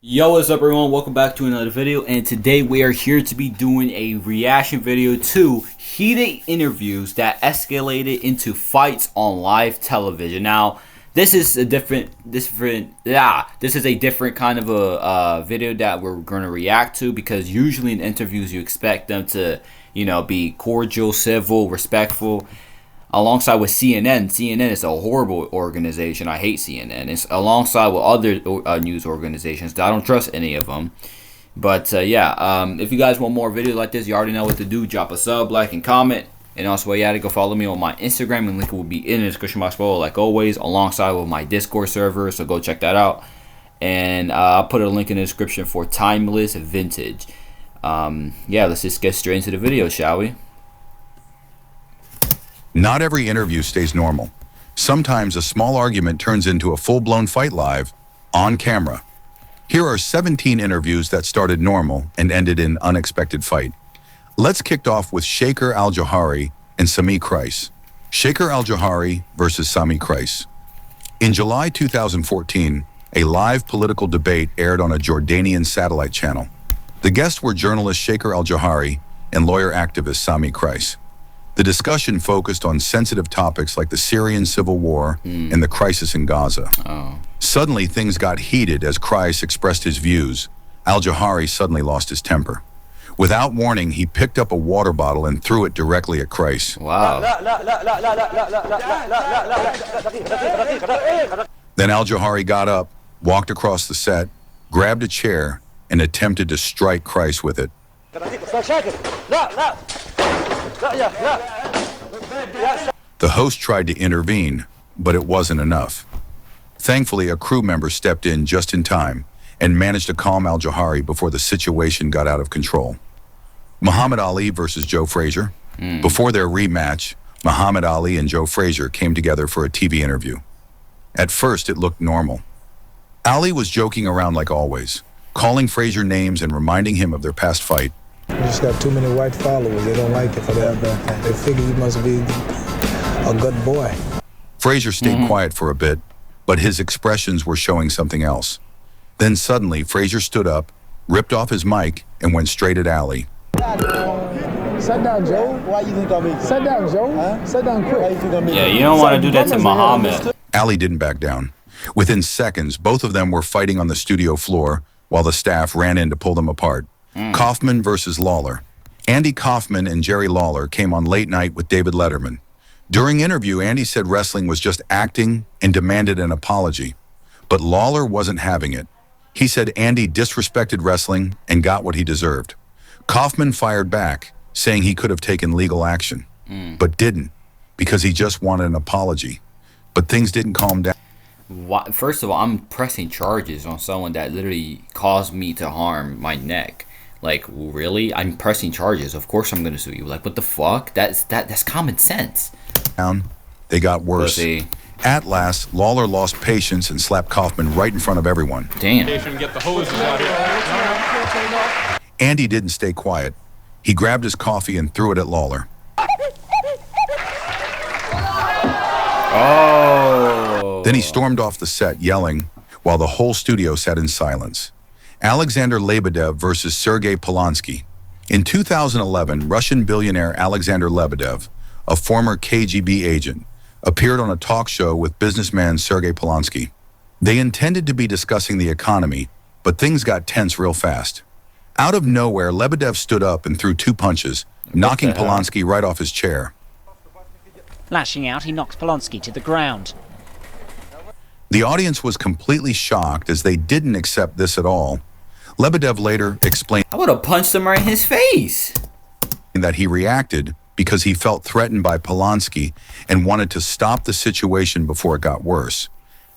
Yo, what's up everyone? Welcome back to another video, and today we are here to be doing a reaction video to heated interviews that escalated into fights on live television. Now, this is a different kind of a video that we're going to react to, because usually in interviews you expect them to, be cordial, civil, respectful. Alongside with CNN. CNN is a horrible organization. I hate CNN. It's alongside with other news organizations. I don't trust any of them. But if you guys want more videos like this, you already know what to do. Drop a sub, like, and comment. And also, go follow me on my Instagram, and link will be in the description box below, like always, alongside with my Discord server. So go check that out. And I'll put a link in the description for Timeless Vintage. Let's just get straight into the video, shall we? Not every interview stays normal. Sometimes a small argument turns into a full-blown fight live, on camera. Here are 17 interviews that started normal and ended in unexpected fight. Let's kick off with Shaker Al-Jahari and Sami Kreis. Shaker Al-Jahari versus Sami Kreis. In July 2014, a live political debate aired on a Jordanian satellite channel. The guests were journalist Shaker Al-Jahari and lawyer activist Sami Kreis. The discussion focused on sensitive topics like the Syrian civil war and the crisis in Gaza. Suddenly, things got heated as Kreis expressed his views. Al-Jahari suddenly lost his temper. Without warning, he picked up a water bottle and threw it directly at Kreis. Wow. Then Al-Jahari got up, walked across the set, grabbed a chair, and attempted to strike Kreis with it. The host tried to intervene, but it wasn't enough. Thankfully, a crew member stepped in just in time and managed to calm Al-Jahari before the situation got out of control. Muhammad Ali versus Joe Frazier. Before their rematch, Muhammad Ali and Joe Frazier came together for a TV interview. At first, it looked normal. Ali was joking around like always, calling Frazier names and reminding him of their past fight. You just got too many white followers. They don't like it for that. They figure you must be a good boy. Frazier stayed quiet for a bit, but his expressions were showing something else. Then suddenly, Frazier stood up, ripped off his mic, and went straight at Ali. Sit down, Joe. Why you think I'm Sit down, Joe. Huh? Sit down quick. Yeah, you don't want to do that to Muhammad. Ali didn't back down. Within seconds, both of them were fighting on the studio floor while the staff ran in to pull them apart. Kaufman versus Lawler. Andy Kaufman and Jerry Lawler came on Late Night with David Letterman. During interview, Andy said wrestling was just acting and demanded an apology. But Lawler wasn't having it. He said Andy disrespected wrestling and got what he deserved. Kaufman fired back, saying he could have taken legal action, but didn't, because he just wanted an apology. But things didn't calm down. First of all, I'm pressing charges on someone that literally caused me to harm my neck. Like, really? I'm pressing charges. Of course I'm gonna sue you. Like, what the fuck? That's common sense. They got worse. Pussy. At last, Lawler lost patience and slapped Kaufman right in front of everyone. Damn. Get the hoses out here. Andy didn't stay quiet. He grabbed his coffee and threw it at Lawler. Oh. Then he stormed off the set yelling, while the whole studio sat in silence. Alexander Lebedev versus Sergei Polonsky. In 2011, Russian billionaire Alexander Lebedev, a former KGB agent, appeared on a talk show with businessman Sergei Polonsky. They intended to be discussing the economy, but things got tense real fast. Out of nowhere, Lebedev stood up and threw two punches, knocking Polonsky right off his chair. Lashing out, he knocks Polonsky to the ground. The audience was completely shocked as they didn't accept this at all. Lebedev later explained I would have punched him right in his face. that he reacted because he felt threatened by Polonsky and wanted to stop the situation before it got worse.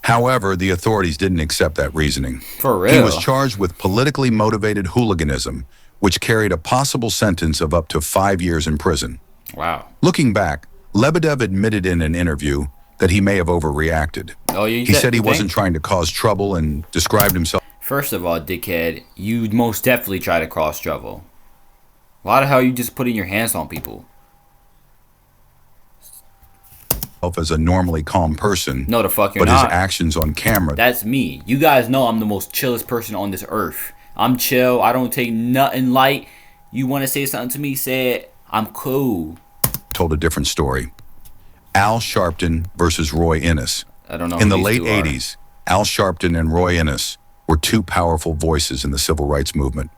However, the authorities didn't accept that reasoning. For real? He was charged with politically motivated hooliganism, which carried a possible sentence of up to 5 years in prison. Wow. Looking back, Lebedev admitted in an interview that he may have overreacted. He said he wasn't trying to cause trouble and described himself. First of all, dickhead, you most definitely try to cause trouble. Why the hell are you just putting your hands on people? as a normally calm person. No, the fuck you're but not. his actions on camera. That's me. You guys know I'm the most chillest person on this earth. I'm chill. I don't take nothing light. You want to say something to me? Say it. I'm cool. Told a different story. Al Sharpton versus Roy Innis. I don't know. In the late 80s, Al Sharpton and Roy Innis were two powerful voices in the civil rights movement.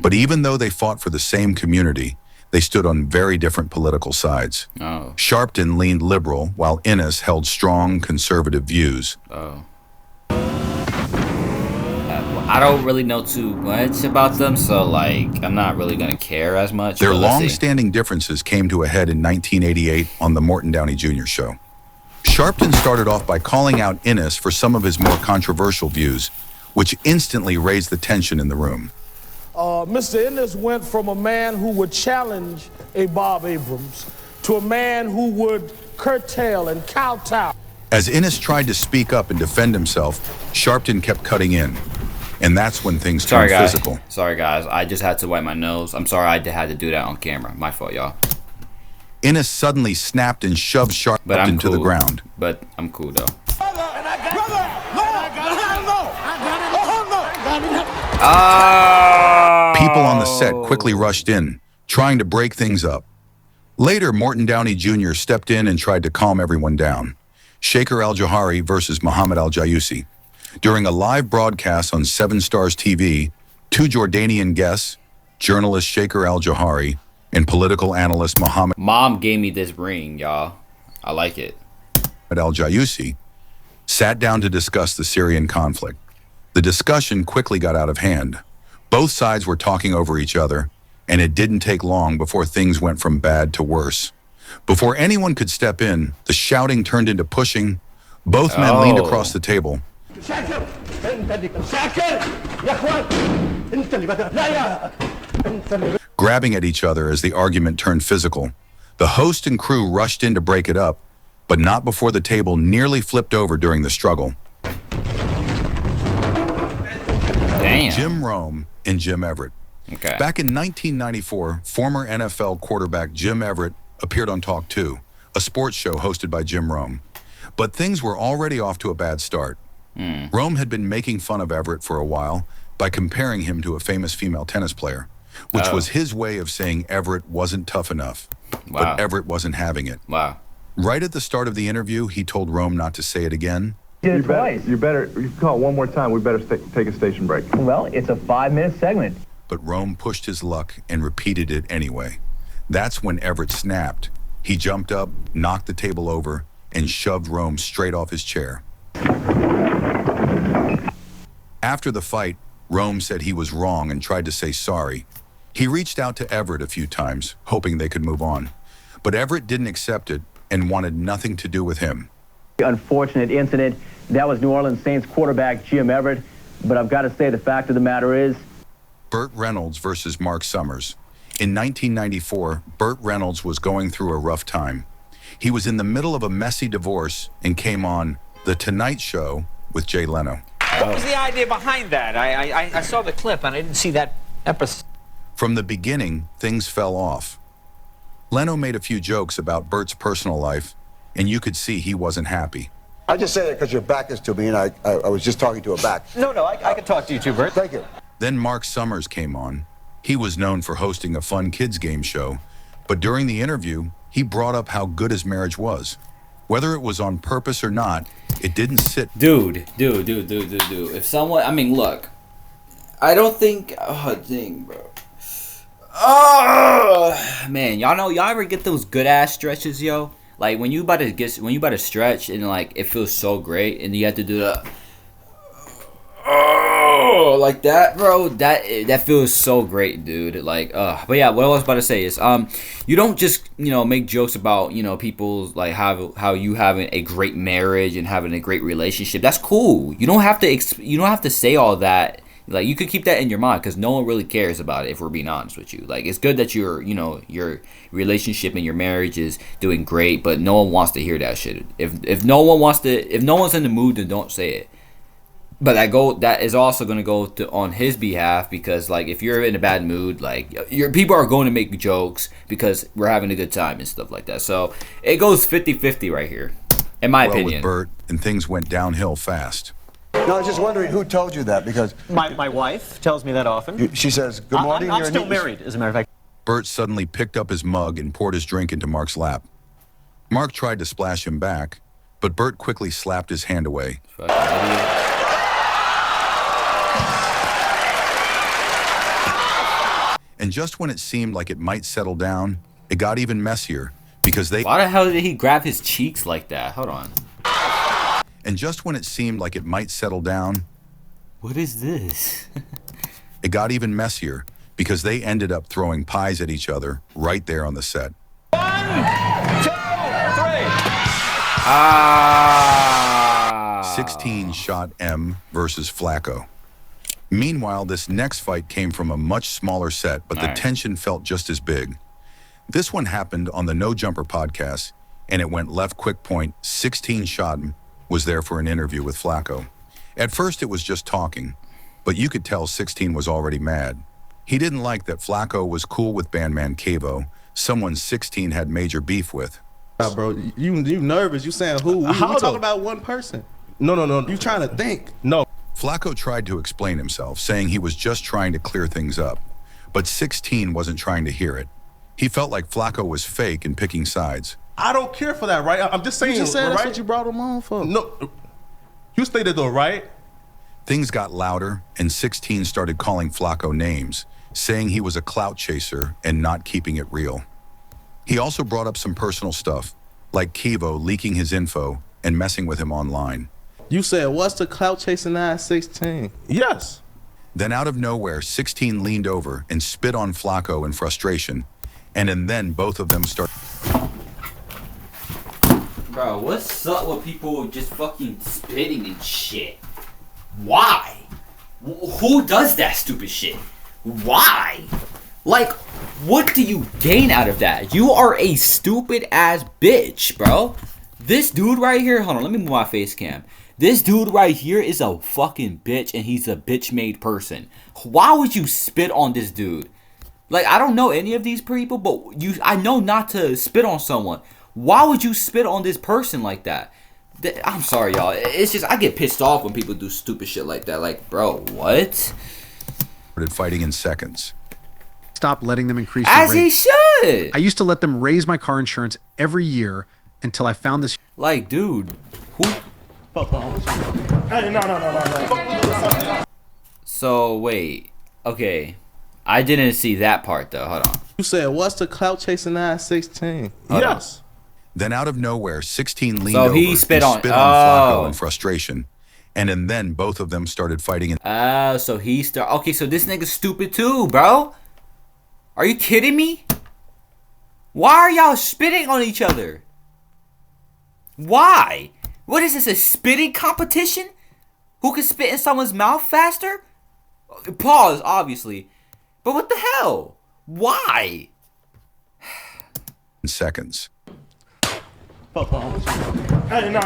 But even though they fought for the same community, they stood on very different political sides. Oh. Sharpton leaned liberal, while Innis held strong conservative views. Oh. I don't really know too much about them, so like I'm not really gonna care as much. Their but let's see. long-standing differences came to a head in 1988 on the Morton Downey Jr. show. Sharpton started off by calling out Innis for some of his more controversial views, which instantly raised the tension in the room. Mr. Innis went from a man who would challenge a Bob Abrams to a man who would curtail and kowtow. As Innis tried to speak up and defend himself, Sharpton kept cutting in. And that's when things Sorry, turned guys. physical. Sorry, guys. I just had to wipe my nose. I'm sorry I had to do that on camera. My fault, y'all. Innis suddenly snapped and shoved But I'm Sharpton to cool. the ground. But I'm cool though. People on the set quickly rushed in, trying to break things up. Later, Morton Downey Jr. stepped in and tried to calm everyone down. Shaker Al-Jahari versus Muhammad Al-Jayusi. During a live broadcast on 7 Stars TV, 2 Jordanian guests, journalist Shaker Al-Jahari and political analyst Muhammad Mom gave me this ring, y'all. I like it. Al-Jayusi, sat down to discuss the Syrian conflict. The discussion quickly got out of hand. Both sides were talking over each other, and it didn't take long before things went from bad to worse. Before anyone could step in, the shouting turned into pushing. Both men leaned across the table, grabbing at each other as the argument turned physical. The host and crew rushed in to break it up, but not before the table nearly flipped over during the struggle. Damn. Jim Rome and Jim Everett. Okay. Back in 1994, former NFL quarterback Jim Everett appeared on Talk 2, a sports show hosted by Jim Rome. But things were already off to a bad start. Rome had been making fun of Everett for a while by comparing him to a famous female tennis player, which was his way of saying Everett wasn't tough enough. Wow. But Everett wasn't having it. Wow. Right at the start of the interview, he told Rome not to say it again. You better, you call it one more time, we better take a station break. Well, it's a 5-minute segment. But Rome pushed his luck and repeated it anyway. That's when Everett snapped. He jumped up, knocked the table over, and shoved Rome straight off his chair. After the fight, Rome said he was wrong and tried to say sorry. He reached out to Everett a few times, hoping they could move on. But Everett didn't accept it and wanted nothing to do with him. Unfortunate incident. That was New Orleans Saints quarterback Jim Everett. But I've got to say, the fact of the matter is, Burt Reynolds versus Mark Summers. In 1994, Burt Reynolds was going through a rough time. He was in the middle of a messy divorce and came on The Tonight Show with Jay Leno. What was the idea behind that? I saw the clip and I didn't see that episode. From the beginning, things fell off. Leno made a few jokes about Burt's personal life, and you could see he wasn't happy. I just say that because your back is to me, and I was just talking to a back. No, I can talk to you too, Bert. Thank you. Then Mark Summers came on. He was known for hosting a fun kids game show, but during the interview, he brought up how good his marriage was. Whether it was on purpose or not, it didn't sit. Dude. If someone, I mean, look, I don't think, bro. Oh, man, y'all ever get those good ass stretches, yo? Like when you about to stretch and like it feels so great, and you have to do the like that, bro. That feels so great, dude. Like, but yeah, what I was about to say is, you don't just make jokes about people's like how you having a great marriage and having a great relationship. That's cool. You don't have to say all that. Like, you could keep that in your mind because no one really cares about it, if we're being honest with you. Like, it's good that your relationship and your marriage is doing great, but no one wants to hear that shit. If no one's in the mood, then don't say it. But that is also going to go on his behalf, because like if you're in a bad mood, like your people are going to make jokes because we're having a good time and stuff like that. So it goes 50-50 right here. In my well with opinion. Bert, and things went downhill fast. No, I was just wondering who told you that, because My wife tells me that often. she says, good morning. I'm you're still in- married, as a matter of fact. Bert suddenly picked up his mug and poured his drink into Mark's lap. Mark tried to splash him back, but Bert quickly slapped his hand away. Fucking idiot. And just when it seemed like it might settle down, it got even messier because they... Why the hell did he grab his cheeks like that? Hold on. And just when it seemed like it might settle down, What is this? it got even messier because they ended up throwing pies at each other right there on the set. 1, 2, 3. Ah. 16 shot M versus Flacco. Meanwhile, this next fight came from a much smaller set, but the Nice. tension felt just as big. This one happened on the No Jumper podcast, and it went left quick point. 16 shot M was there for an interview with Flacco. At first, it was just talking, but you could tell 16 was already mad. He didn't like that Flacco was cool with bandman Cavo, someone 16 had major beef with. Bro, you nervous? You saying who? We talking about one person. No. You trying to think? No. Flacco tried to explain himself, saying he was just trying to clear things up, but 16 wasn't trying to hear it. He felt like Flacco was fake and picking sides. I don't care for that, right? I'm just saying, You just said right? that's what you brought him on for. No, you stated though, right? Things got louder, and 16 started calling Flacco names, saying he was a clout chaser and not keeping it real. He also brought up some personal stuff, like Kivo leaking his info and messing with him online. You said, what's the clout chasing ass 16? Yes. Then out of nowhere, 16 leaned over and spit on Flacco in frustration, and then both of them started... Bro, what's up with people just fucking spitting and shit? Why? Who does that stupid shit? Why? Like, what do you gain out of that? You are a stupid ass bitch, bro. This dude right here, hold on, let me move my face cam. This dude right here is a fucking bitch, and he's a bitch-made person. Why would you spit on this dude? Like, I don't know any of these people, but I know not to spit on someone. Why would you spit on this person like that? I'm sorry, y'all. It's just, I get pissed off when people do stupid shit like that. Like, bro, what? started fighting in seconds. Stop letting them increase As the rate. he should. I used to let them raise my car insurance every year until I found this. Like, dude, who? Hey, no. So, wait. Okay. I didn't see that part, though. Hold on. You said, what's the clout chasing ass 16? Hold Yes. Then out of nowhere, 16 leaned So over he and spit on- Flacco oh. in frustration. And then both of them started fighting. So he Okay, so this nigga's stupid too, bro. Are you kidding me? Why are y'all spitting on each other? Why? What is this, a spitting competition? Who can spit in someone's mouth faster? Pause, obviously. But what the hell? Why? in seconds. Hey, no.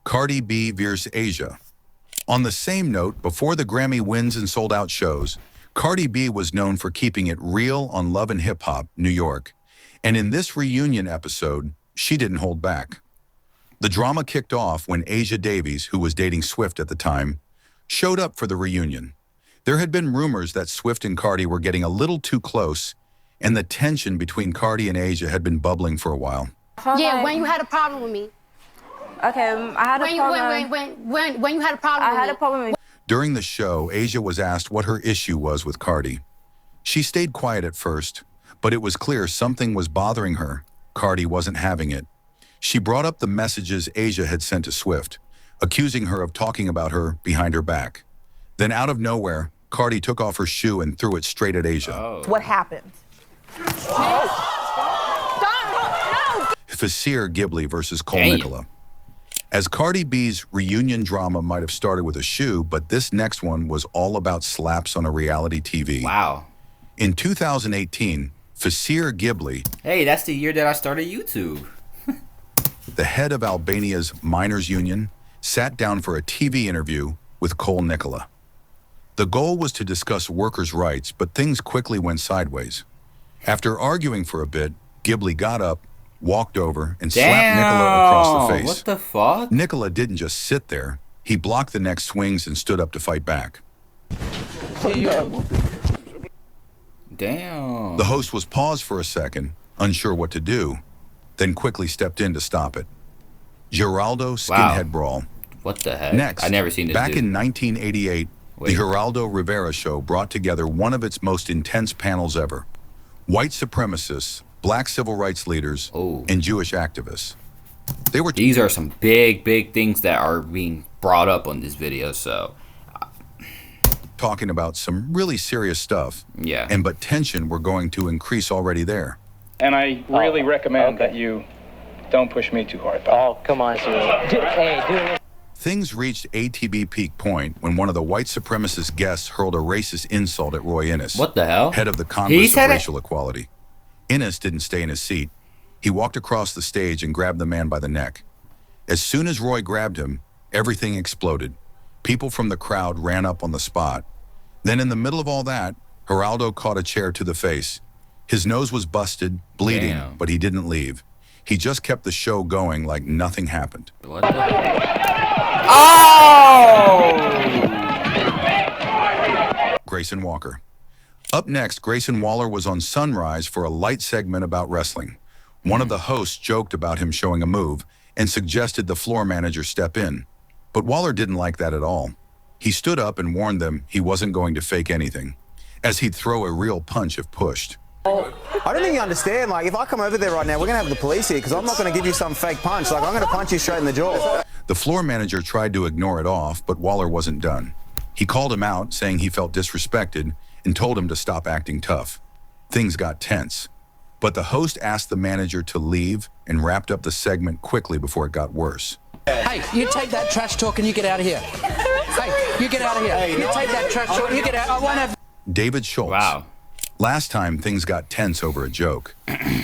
Cardi B veers Asia. On the same note, before the Grammy wins and sold out shows, Cardi B was known for keeping it real on Love and Hip Hop, New York. And in this reunion episode, she didn't hold back. The drama kicked off when Asia Davies, who was dating Swift at the time, showed up for the reunion. There had been rumors that Swift and Cardi were getting a little too close, and the tension between Cardi and Asia had been bubbling for a while. Yeah, when you had a problem with me. Okay, I had a problem. When you had a problem with me. I had a problem with During the show, Asia was asked what her issue was with Cardi. She stayed quiet at first, but it was clear something was bothering her. Cardi wasn't having it. She brought up the messages Asia had sent to Swift, accusing her of talking about her behind her back. Then out of nowhere, Cardi took off her shoe and threw it straight at Asia. What happened? Fasir Ghibli versus Cole Damn. Nicola. As Cardi B's reunion drama might have started with a shoe, but this next one was all about slaps on a reality TV. Wow. In 2018, Fasir Ghibli, Hey, that's the year that I started YouTube. the head of Albania's miners' union, sat down for a TV interview with Cole Nicola. The goal was to discuss workers' rights, but things quickly went sideways. After arguing for a bit, Ghibli got up walked over and slapped Nicola across the face. What the fuck? Nicola didn't just sit there. He blocked the next swings and stood up to fight back. Damn. The host was paused for a second, unsure what to do, then quickly stepped in to stop it. Geraldo Skinhead Brawl. What the heck? Next, I never seen this back dude. in 1988, the Geraldo Rivera Show brought together one of its most intense panels ever. White supremacists, black civil rights leaders, and Jewish activists. These are some big things that are being brought up on this video, so talking about some really serious stuff. Yeah. But tension were going to increase already there. And I really recommend that you don't push me too hard. Oh, come on, hey, Things reached ATB peak point when one of the white supremacist guests hurled a racist insult at Roy Innis. What the hell? Head of the Congress of Racial Equality. Innis didn't stay in his seat. He walked across the stage and grabbed the man by the neck. As soon as Roy grabbed him, everything exploded. People from the crowd ran up on the spot. Then in the middle of all that, Geraldo caught a chair to the face. His nose was busted, bleeding, but he didn't leave. He just kept the show going like nothing happened. What the Oh! Grayson Walker. Up next, Grayson Waller was on Sunrise for a light segment about wrestling. One of the hosts joked about him showing a move and suggested the floor manager step in. But Waller didn't like that at all. He stood up and warned them he wasn't going to fake anything, as he'd throw a real punch if pushed. I don't think you understand. Like, if I come over there right now, we're going to have the police here because I'm not going to give you some fake punch. Like, I'm going to punch you straight in the jaw. The floor manager tried to ignore it off, but Waller wasn't done. He called him out, saying he felt disrespected, and told him to stop acting tough. Things got tense. But the host asked the manager to leave and wrapped up the segment quickly before it got worse. Hey, you take that trash talk and you get out of here. Hey, you get out of here. You take that trash talk and you get out. I won't have... David Schultz. Wow. Last time, things got tense over a joke.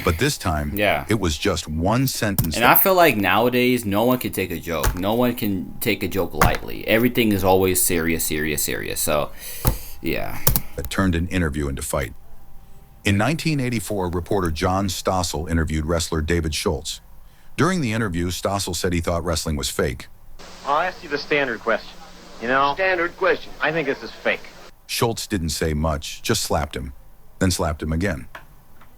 But this time, it was just one sentence. And I feel like nowadays, no one can take a joke. No one can take a joke lightly. Everything is always serious. So, yeah. That turned an interview into fight. In 1984, reporter John Stossel interviewed wrestler David Schultz. During the interview, Stossel said he thought wrestling was fake. I'll ask you the standard question. You know? Standard question. I think this is fake. Schultz didn't say much, just slapped him, then slapped him again.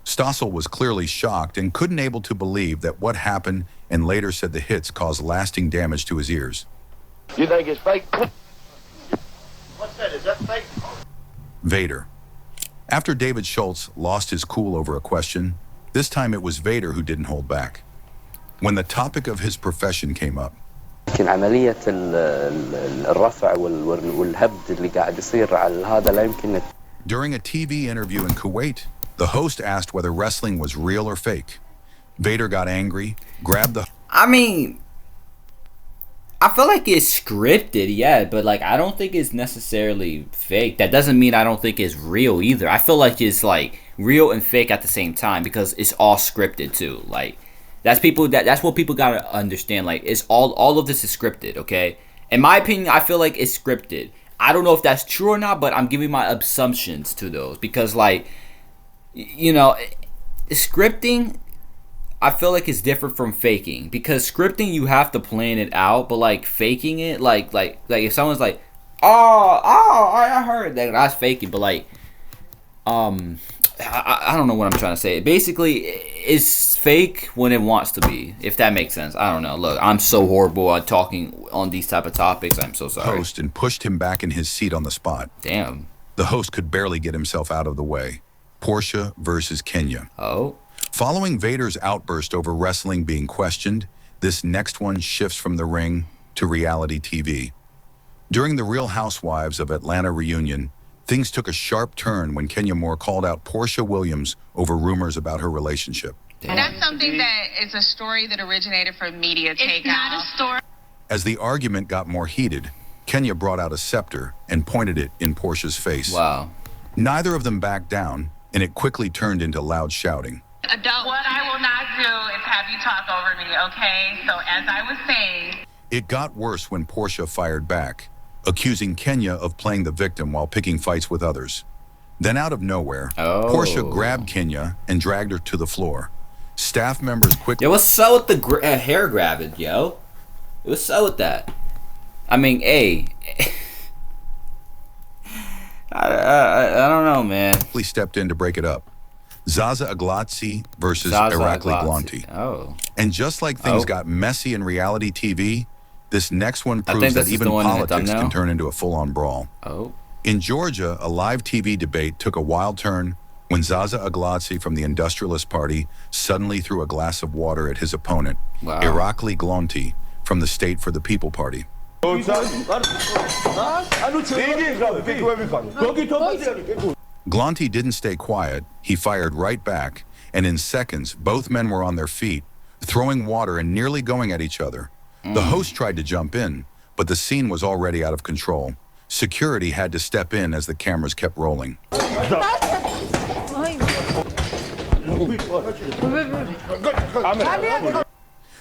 Stossel was clearly shocked and couldn't able to believe that what happened, and later said the hits caused lasting damage to his ears. You think it's fake? What's that? Is that fake? Vader. After David Schultz lost his cool over a question, this time it was Vader who didn't hold back. When the topic of his profession came up, لكن عملية الرفع والهبد اللي قاعد يصير على هذا لا يمكن. During a TV interview in Kuwait, the host asked whether wrestling was real or fake. Vader got angry, grabbed the... I mean, I feel like it's scripted, yeah, but like I don't think it's necessarily fake. That doesn't mean I don't think it's real either. I feel like it's like real and fake at the same time because it's all scripted too. Like that's what people gotta understand. Like it's all of this is scripted, okay? In my opinion, I feel like it's scripted. I don't know if that's true or not, but I'm giving my assumptions to those because like, you know, scripting, I feel like it's different from faking because scripting you have to plan it out, but like faking it, like if someone's like, I heard that, that's faking, but like, I don't know what I'm trying to say. Basically, it's fake when it wants to be, if that makes sense. I don't know. Look, I'm so horrible at talking on these type of topics. I'm so sorry. Host and pushed him back in his seat on the spot. Damn. The host could barely get himself out of the way. Portia versus Kenya. Oh. Following Vader's outburst over wrestling being questioned, this next one shifts from the ring to reality TV. During the Real Housewives of Atlanta reunion, things took a sharp turn when Kenya Moore called out Portia Williams over rumors about her relationship. Damn. That's something that is a story that originated from media takeout. It's not a story. As the argument got more heated, Kenya brought out a scepter and pointed it in Portia's face. Wow. Neither of them backed down, and it quickly turned into loud shouting. What I will not do is have you talk over me, okay? So as I was saying... It got worse when Portia fired back, accusing Kenya of playing the victim while picking fights with others. Then out of nowhere, Portia grabbed Kenya and dragged her to the floor. Staff members quickly... Yo, what's up with the hair grabbing, yo? What's up with that? I mean, hey... I don't know, man. ...stepped in to break it up. Zaza Aglatzi versus Zaza Irakli Aglatzi. Glonti. Oh. And just like things got messy in reality TV, this next one I think proves that this is even the one in the politics thumbnail. can turn into a full-on brawl. Oh. In Georgia, a live TV debate took a wild turn when Zaza Aglatzi from the Industrialist Party suddenly threw a glass of water at his opponent, Wow. Irakli Glonti, from the State for the People Party. Glonti didn't stay quiet. He fired right back, and in seconds, both men were on their feet, throwing water and nearly going at each other. The host tried to jump in, but the scene was already out of control. Security had to step in as the cameras kept rolling.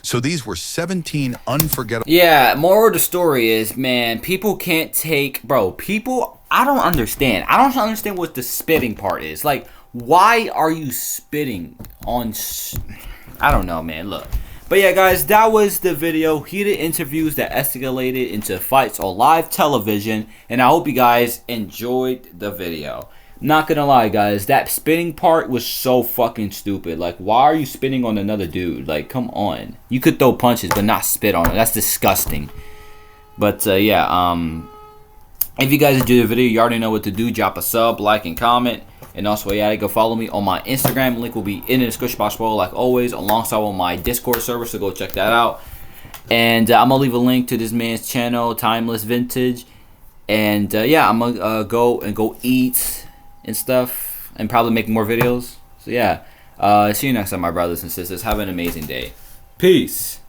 So these were 17 unforgettable... Yeah, moral of the story is, man, people can't take... Bro, people... I don't understand. I don't understand what the spitting part is. Like, why are you spitting on... I don't know, man. Look. But yeah, guys, that was the video. Heated interviews that escalated into fights on live television. And I hope you guys enjoyed the video. Not gonna lie, guys, that spitting part was so fucking stupid. Like, why are you spitting on another dude? Like, come on. You could throw punches, but not spit on it. That's disgusting. But, yeah, if you guys enjoyed the video, you already know what to do. Drop a sub, like, and comment. And also, yeah, go follow me on my Instagram. Link will be in the description box below, like always, alongside with my Discord server, so go check that out. And I'm going to leave a link to this man's channel, Timeless Vintage. And, yeah, I'm going to go eat and stuff, and probably make more videos. So, yeah, see you next time, my brothers and sisters. Have an amazing day. Peace.